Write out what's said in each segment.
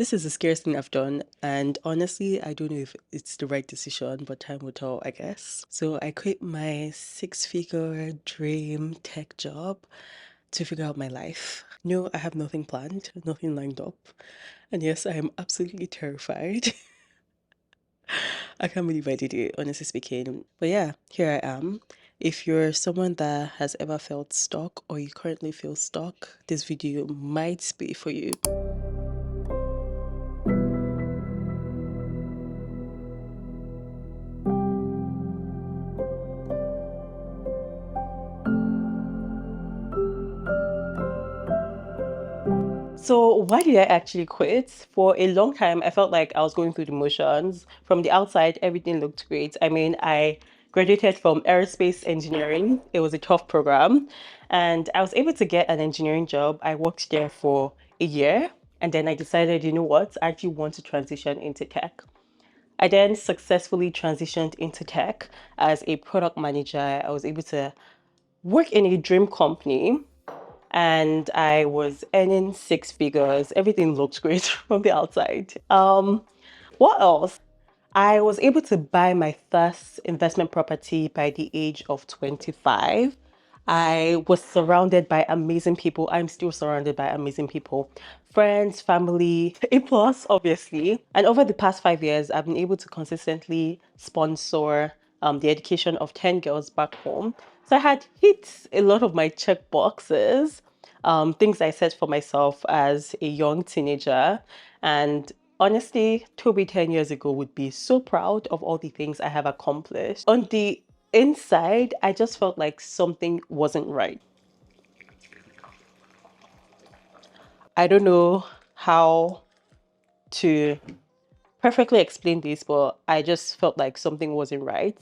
This is the scariest thing I've done, and honestly, I don't know if it's the right decision, but time will tell, I guess. So I quit my six-figure dream tech job to figure out my life. No, I have nothing planned, nothing lined up. And yes, I am absolutely terrified. I can't believe I did it, honestly speaking. But yeah, here I am. If you're someone that has ever felt stuck or you currently feel stuck, this video might be for you. So why did I actually quit? For a long time, I felt like I was going through the motions. From the outside, everything looked great. I mean, I graduated from aerospace engineering. It was a tough program, and I was able to get an engineering job. I worked there for a year, and then I decided, you know what, I actually want to transition into tech. I then successfully transitioned into tech as a product manager. I was able to work in a dream company and I was earning six figures. Everything looked great from the outside. What else? I was able to buy my first investment property by the age of 25. I was surrounded by amazing people. I'm still surrounded by amazing people. Friends, family, A plus, obviously. And over the past 5 years, I've been able to consistently sponsor the education of 10 girls back home. So I had hit a lot of my check boxes, things I set for myself as a young teenager. And honestly, Toby 10 years ago would be so proud of all the things I have accomplished. On the inside, I just felt like something wasn't right. I don't know how to perfectly explain this, but I just felt like something wasn't right.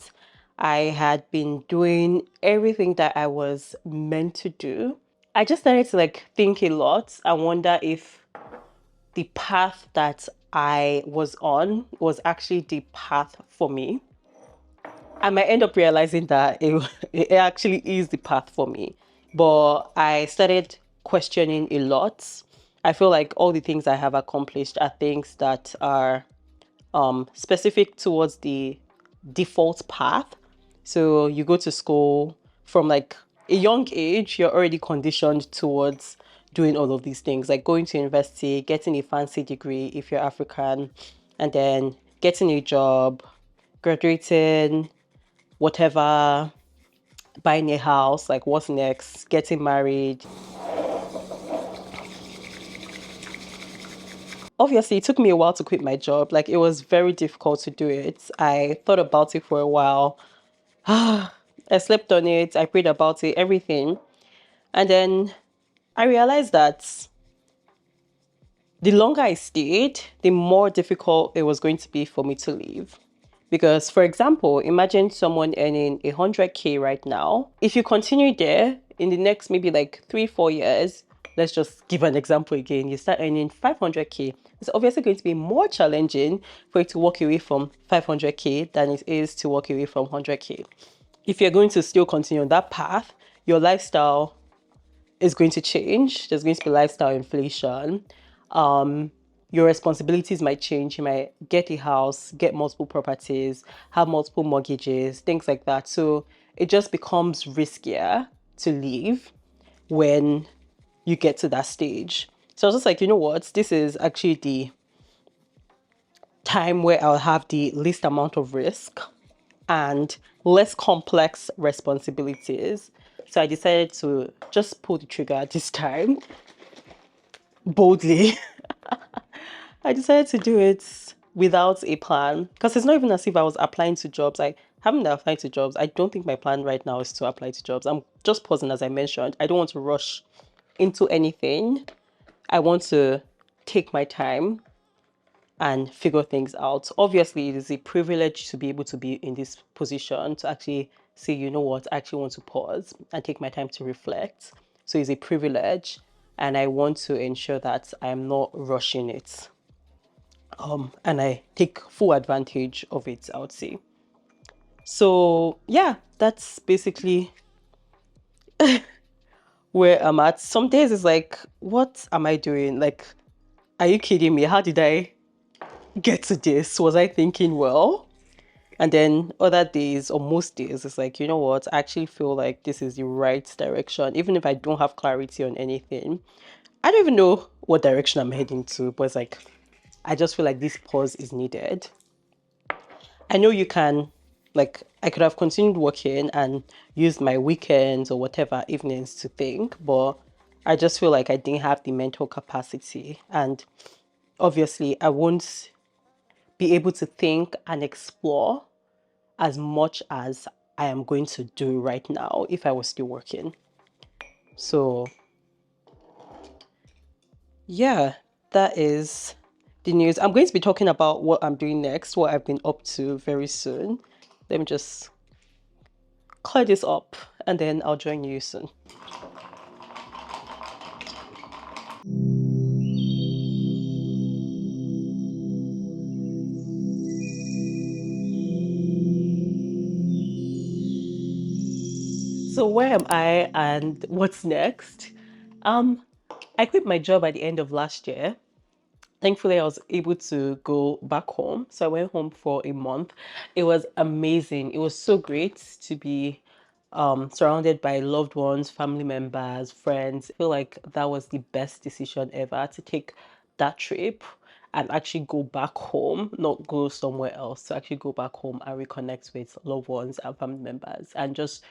I had been doing everything that I was meant to do. I just started to like think a lot and wonder if the path that I was on was actually the path for me. I might end up realizing that it actually is the path for me. But I started questioning a lot. I feel like all the things I have accomplished are things that are specific towards the default path. So you go to school from like a young age, you're already conditioned towards doing all of these things, like going to university, getting a fancy degree if you're African, and then getting a job, graduating, whatever, buying a house, like what's next, getting married. Obviously, it took me a while to quit my job. Like it was very difficult to do it. I thought about it for a while. I slept on it, I prayed about it, everything. And then I realized that the longer I stayed, the more difficult it was going to be for me to leave. Because, for example, imagine someone earning 100K right now. If you continue there in the next maybe like 3, 4 years, let's just give an example again, you start earning 500K. It's obviously going to be more challenging for you to walk away from 500K than it is to walk away from 100K. If you're going to still continue on that path, your lifestyle is going to change. There's going to be lifestyle inflation. Your responsibilities might change. You might get a house, get multiple properties, have multiple mortgages, things like that. So it just becomes riskier to leave when you get to that stage. So I was just like, you know what? This is actually the time where I'll have the least amount of risk and less complex responsibilities. So I decided to just pull the trigger at this time boldly. I decided to do it without a plan because it's not even as if I was applying to jobs. I haven't applied to jobs. I don't think my plan right now is to apply to jobs. I'm just pausing, as I mentioned. I don't want to rush into anything. I want to take my time and figure things out. Obviously, it is a privilege to be able to be in this position to actually say, you know what, I actually want to pause and take my time to reflect. So it's a privilege, and I want to ensure that I'm not rushing it. And I take full advantage of it, I would say. So yeah, that's basically where I'm at. Some days it's like, what am I doing? Like Are you kidding me? How did I get to this? Was I thinking well? And then other days or most days, it's like, you know what? I actually feel like this is the right direction, even if I don't have clarity on anything. I don't even know what direction I'm heading to, but it's like, I just feel like this pause is needed. I know you can, like, I could have continued working and used my weekends or whatever evenings to think, but I just feel like I didn't have the mental capacity. And obviously, I won't be able to think and explore as much as I am going to do right now if I was still working. So, yeah, that is the news. I'm going to be talking about what I'm doing next, what I've been up to very soon. Let me just clear this up and then I'll join you soon. So, where am I and what's next? Um, I quit my job at the end of last year. Thankfully, I was able to go back home. So I went home for a month. It was amazing. It was so great to be surrounded by loved ones, family members, friends. I feel like that was the best decision ever to take that trip and actually go back home, not go somewhere else, to actually go back home and reconnect with loved ones and family members and just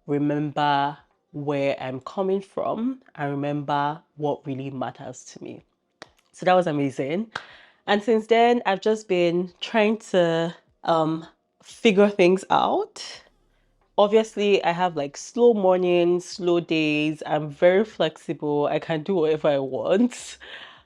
remember where I'm coming from and remember what really matters to me. So that was amazing. And since then, I've just been trying to um, figure things out. Obviously, I have like slow mornings, slow days. I'm very flexible. I can do whatever I want.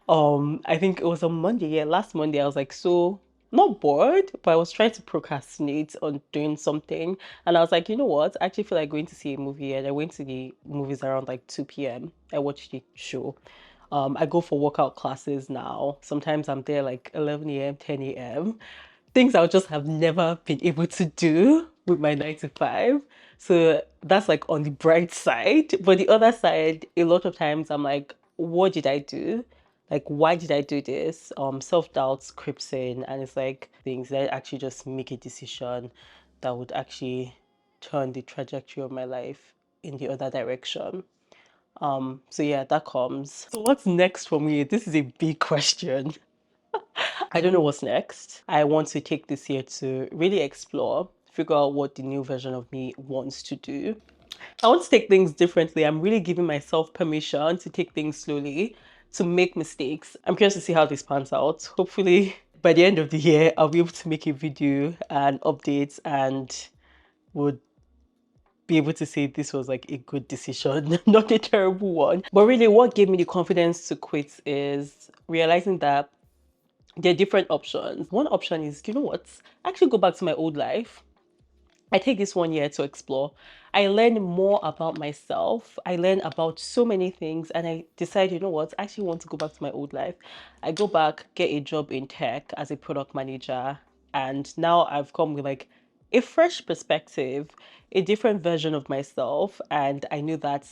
I think it was on Monday, yeah, last Monday, I was like so not bored, but I was trying to procrastinate on doing something. And I was like, you know what? I actually feel like going to see a movie, and I went to the movies around like 2 p.m. I watched the show. I go for workout classes now. Sometimes I'm there like 11 a.m., 10 a.m. Things I would just have never been able to do with my 9 to 5. So that's like on the bright side. But the other side, a lot of times I'm like, what did I do? Like, why did I do this? Self-doubt creeps in, and it's like things that actually just make a decision that would actually turn the trajectory of my life in the other direction. So yeah, that comes. So what's next for me? This is a big question. I don't know what's next. I want to take this year to really explore, figure out what the new version of me wants to do. I want to take things differently. I'm really giving myself permission to take things slowly, to make mistakes. I'm curious to see how this pans out. Hopefully, by the end of the year, I'll be able to make a video and updates and would be able to say this was like a good decision, not a terrible one. But really, what gave me the confidence to quit is realizing that there are different options. One option is, you know what? Actually go back to my old life. I take this 1 year to explore. I learn more about myself. I learn about so many things, and I decide, you know what? I actually want to go back to my old life. I go back, get a job in tech as a product manager, and now I've come with like a fresh perspective, a different version of myself, and I knew that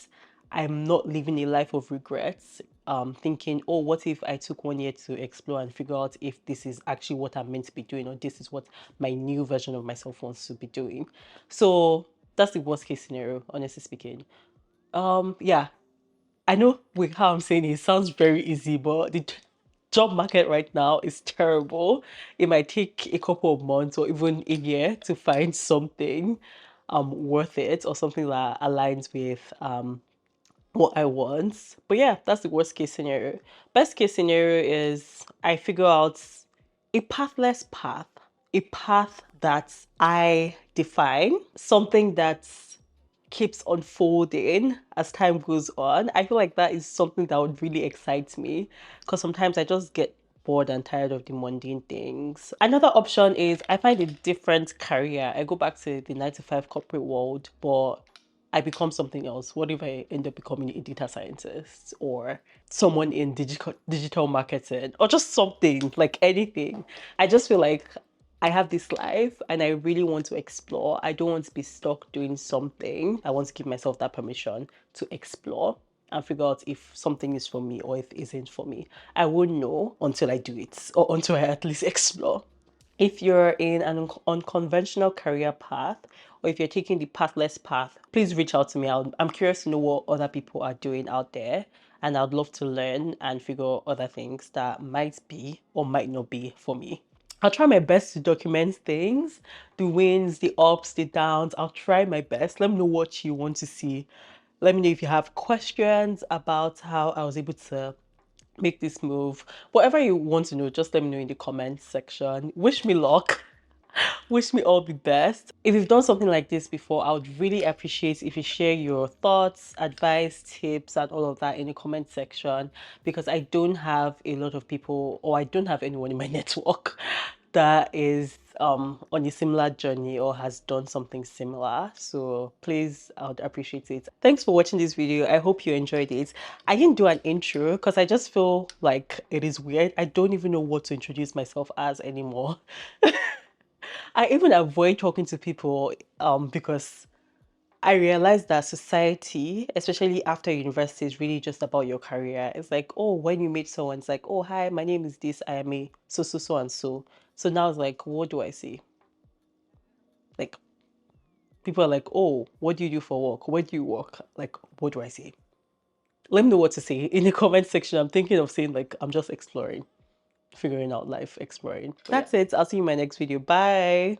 I'm not living a life of regrets. Thinking, oh, what if I took 1 year to explore and figure out if this is actually what I'm meant to be doing, or this is what my new version of myself wants to be doing. So that's the worst case scenario, honestly speaking. Yeah, I know with how I'm saying it, it sounds very easy, but the job market right now is terrible. It might take a couple of months or even a year to find something worth it or something that aligns with what I want. But yeah, that's the worst case scenario. Best case scenario is I figure out a pathless path, a path that I define, something that keeps unfolding as time goes on. I feel like that is something that would really excite me because sometimes I just get bored and tired of the mundane things. Another option is I find a different career. I go back to the 9 to 5 corporate world, but I become something else. What if I end up becoming a data scientist or someone in digital marketing or just something like anything? I just feel like I have this life and I really want to explore. I don't want to be stuck doing something. I want to give myself that permission to explore and figure out if something is for me or if it isn't for me. I won't know until I do it or until I at least explore. If you're in an unconventional career path, or if you're taking the pathless path, please reach out to me. I'm curious to know what other people are doing out there, and I'd love to learn and figure out other things that might be or might not be for me. I'll try my best to document things, the wins, the ups, the downs. I'll try my best. Let me know what you want to see. Let me know if you have questions about how I was able to make this move. Whatever you want to know, just let me know in the comments section. Wish me luck. Wish me all the best. If you've done something like this before, I would really appreciate if you share your thoughts, advice, tips, and all of that in the comment section, because I don't have a lot of people, or I don't have anyone in my network that is on a similar journey or has done something similar. So please, I would appreciate it. Thanks for watching this video. I hope you enjoyed it. I didn't do an intro because I just feel like it is weird. I don't even know what to introduce myself as anymore. I even avoid talking to people because I realized that society, especially after university, is really just about your career. It's like, oh, when you meet someone, it's like, oh, hi, my name is this, I am a so and so. So now it's like, what do I say? Like, people are like, oh, what do you do for work? Where do you work? Like, what do I say? Let me know what to say in the comment section. I'm thinking of saying, like, I'm just exploring, figuring out life, exploring. But that's it. I'll see you in my next video. Bye.